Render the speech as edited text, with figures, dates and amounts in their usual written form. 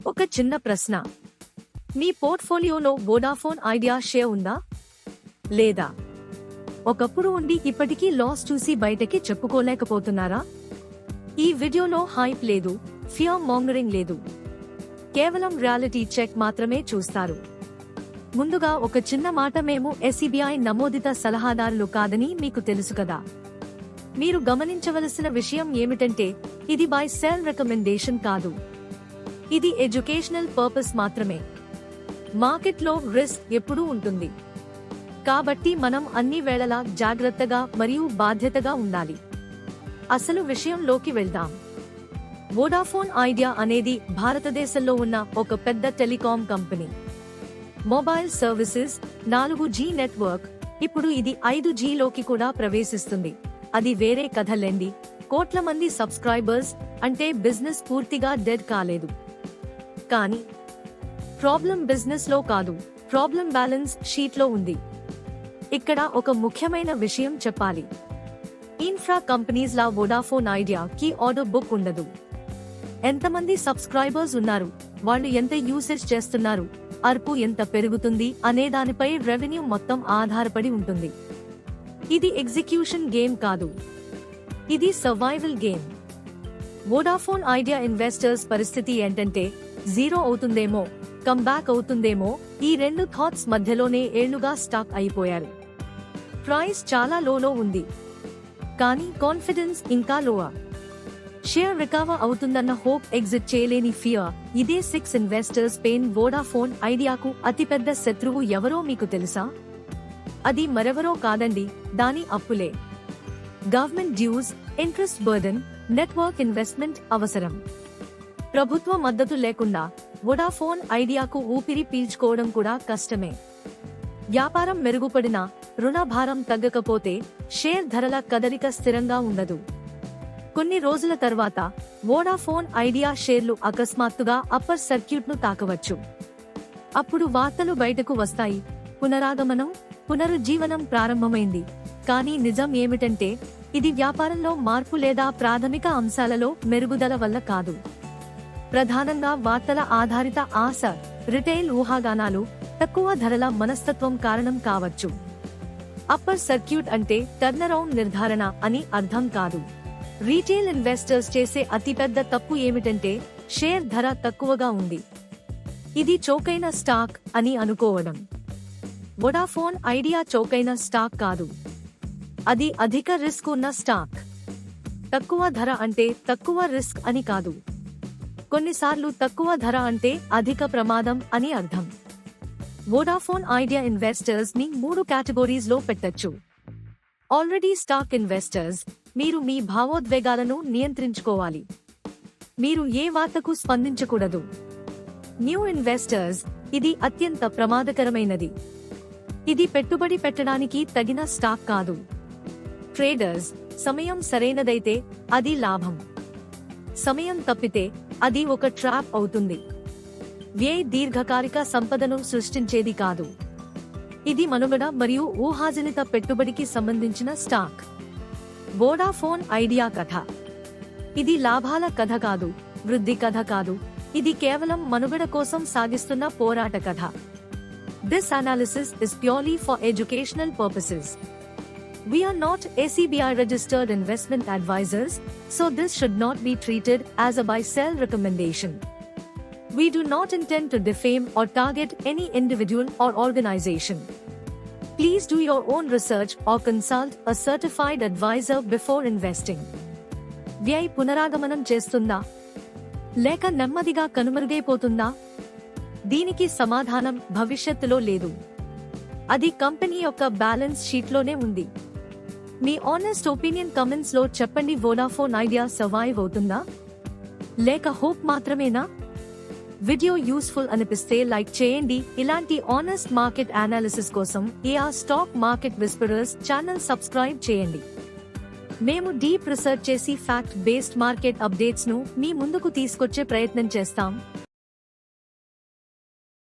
ఒక చిన్న ప్రశ్న, మీ పోర్ట్ఫోలియోలో వోడాఫోన్ ఐడియా షేర్ ఉందా లేదా? ఒకప్పుడు ఉండి ఇప్పటికీ లాస్ చూసి బయటకి చెప్పుకోలేకపోతున్నారా? ఈ వీడియోలో హైప్ లేదు, ఫియర్ మాంగరింగ్ లేదు, కేవలం రియాలిటీ చెక్ మాత్రమే చూస్తారు. ముందుగా ఒక చిన్న మాట, మేము SEBI నమోదిత సలహాదారులు కాదని మీకు తెలుసు కదా. మీరు గమనించవలసిన విషయం ఏమిటంటే, ఇది బై సెల్ రికమెండేషన్ కాదు, ఇది ఎడ్యుకేషనల్ పర్పస్ మాత్రమే. మార్కెట్లో రిస్క్ ఎప్పుడూ ఉంటుంది, కాబట్టి మనం అన్ని వేళలా జాగ్రత్తగా మరియు బాధ్యతగా ఉండాలి. అసలు విషయంలోకి వెళ్దాం. వోడాఫోన్ ఐడియా అనేది భారతదేశంలో ఉన్న ఒక పెద్ద telecom company. Mobile services, 4G network, ఇప్పుడు ఇది 5Gలోకి కూడా ప్రవేశిస్తుంది. అది వేరే కథలేండి. కోట్ల మంది సబ్స్క్రైబర్స్ అంటే బిజినెస్ పూర్తిగా డెడ్ కాలేదు. కానీ ప్రాబ్లం బిజినెస్ లో కాదు, ప్రాబ్లం బ్యాలెన్స్ షీట్ లో ఉంది. ఇక్కడ ఒక ముఖ్యమైన విషయం చెప్పాలి. ఇన్ఫ్రా కంపెనీస్ లా వోడాఫోన్ ఐడియా కి ఆర్డర్ బుక్ ఉండదు. ఎంతమంది సబ్స్క్రైబర్స్ ఉన్నారు, వాళ్ళు ఎంత యూసేజ్ చేస్తున్నారు, అర్పు ఎంత పెరుగుతుంది అనే దానిపై రెవెన్యూ మొత్తం ఆధారపడి ఉంటుంది. ఇది ఎగ్జిక్యూషన్ గేమ్ కాదు, ఇది survival game. Vodafone idea investors పరిస్థితి ఏంటంటే, జీరో అవుతుందేమో, కమ్బ్యాక్ అవుతుందేమో, ఈ రెండు థాట్స్ మధ్యలోనే ఏళ్లుగా స్టాక్ అయిపోయారు. ప్రైస్ చాలా లోలో ఉంది, కానీ కాన్ఫిడెన్స్ ఇంకా లోవా. షేర్ రికవర్ అవుతుందన్న హోప్, ఎగ్జిట్ చేయలేని ఫియర్, ఇదే 6 ఇన్వెస్టర్స్ పెయిన్. వోడాఫోన్ ఐడియాకు అతిపెద్ద శత్రువు ఎవరో మీకు తెలుసా? అది మరెవరో కాదండి, దాని అప్పులే. Government dues, interest burden, network investment అవసరం. ప్రభుత్వ మద్దతు లేకుండా వోడాఫోన్ ఐడియాకు ఊపిరి పీల్చుకోవడం కూడా కష్టమే. వ్యాపారం మెరుగుపడినా, రుణ భారం తగ్గకపోతే షేర్ ధరల కదలిక స్థిరంగా ఉండదు. కొన్ని రోజుల తర్వాత వోడాఫోన్ ఐడియా షేర్లు అకస్మాత్తుగా అప్పర్ సర్క్యూట్ను తాకవచ్చు. అప్పుడు వార్తలు బయటకు వస్తాయి, పునరాగమనం, పునరుజ్జీవనం ప్రారంభమైంది. కానీ నిజం ఏమిటంటే, ఇది వ్యాపారంలో మార్పు లేదా ప్రాథమిక అంశాలలో మెరుగుదల వల్ల కాదు. ప్రధానంగా వార్తల ఆధారిత ఆశ, రిటైల్ ఊహాగానాలు, తక్కువ ధరల మనస్తత్వం కారణం కావచ్చు. అప్పర్ సర్క్యూట్ అంటే టర్నరౌండ్ నిర్ధారణ అని అర్థం కాదు. రీటైల్ ఇన్వెస్టర్స్ చేసే అతిపెద్ద తప్పు ఏమిటంటే, షేర్ ధర తక్కువగా ఉంది, ఇది చౌకైన స్టాక్ అని అనుకోవడం. వోడాఫోన్ ఐడియా చౌకైన స్టాక్ కాదు, అది అధిక రిస్క్ ఉన్న స్టాక్. తక్కువ ధర అంటే తక్కువ రిస్క్ అని కాదు, కొన్నిసార్లు తక్కువ ధర అంటే అధిక ప్రమాదం అని అర్థం. వోడాఫోన్ ఐడియా ఇన్వెస్టర్స్ ని 3 కేటగిరీస్ లో పెట్టొచ్చు. ఆల్రెడీ స్టాక్ ఇన్వెస్టర్స్, మీరు మీ భావోద్వేగాలను నియంత్రించుకోవాలి, మీరు ఏ వార్తకు స్పందించకూడదు. న్యూ ఇన్వెస్టర్స్, ఇది అత్యంత ప్రమాదకరమైనది, ఇది పెట్టుబడి పెట్టడానికి తగిన స్టాక్ కాదు. ట్రేడర్స్, సమయం సరైనదైతే అది లాభం, సమయం తప్పితే అది ఒక ట్రాప్ అవుతుంది. వ్యయ దీర్ఘకాలిక సంపదను సృష్టించేది కాదు, ఇది మనుగడ మరియు ఊహాజనిత పెట్టుబడికి సంబంధించిన స్టాక్. వోడాఫోన్ ఐడియా కథ, ఇది లాభాల కథ కాదు, వృద్ధి కథ కాదు, ఇది కేవలం మనుగడ కోసం సాగిస్తున్న పోరాట కథ. This analysis is purely for educational purposes. We are not SEBI registered investment advisors, so this should not be treated as a buy-sell recommendation. We do not intend to defame or target any individual or organization. Please do your own research or consult a certified advisor before investing. వ్యయ పునరాగమనం చేస్తుందా, లేక నెమ్మదిగా కనుమరుగైపోతుందా? దీనికి సమాధానం భవిష్యత్తులో లేదు, అది company యొక్క బ్యాలెన్స్ షీట్లోనే ఉంది. మీ ఆనెస్ట్ ఒపీనియన్ కమెంట్స్ లో చెప్పండి. వోడాఫోన్ ఐడియా సర్వైవ్ అవుతుందా, లేక హోప్ మాత్రమేనా? వీడియో యూస్ఫుల్ అనిపిస్తే లైక్ చేయండి. ఇలాంటి ఆనెస్ట్ మార్కెట్ అనాలిసిస్ కోసం AR stock market whisperers channel subscribe చేయండి. మేము డీప్ రీసెర్చ్ చేసి ఫ్యాక్ట్ బేస్డ్ మార్కెట్ అప్డేట్స్ ను మీ ముందుకు తీసుకొచ్చే ప్రయత్నం చేస్తాం.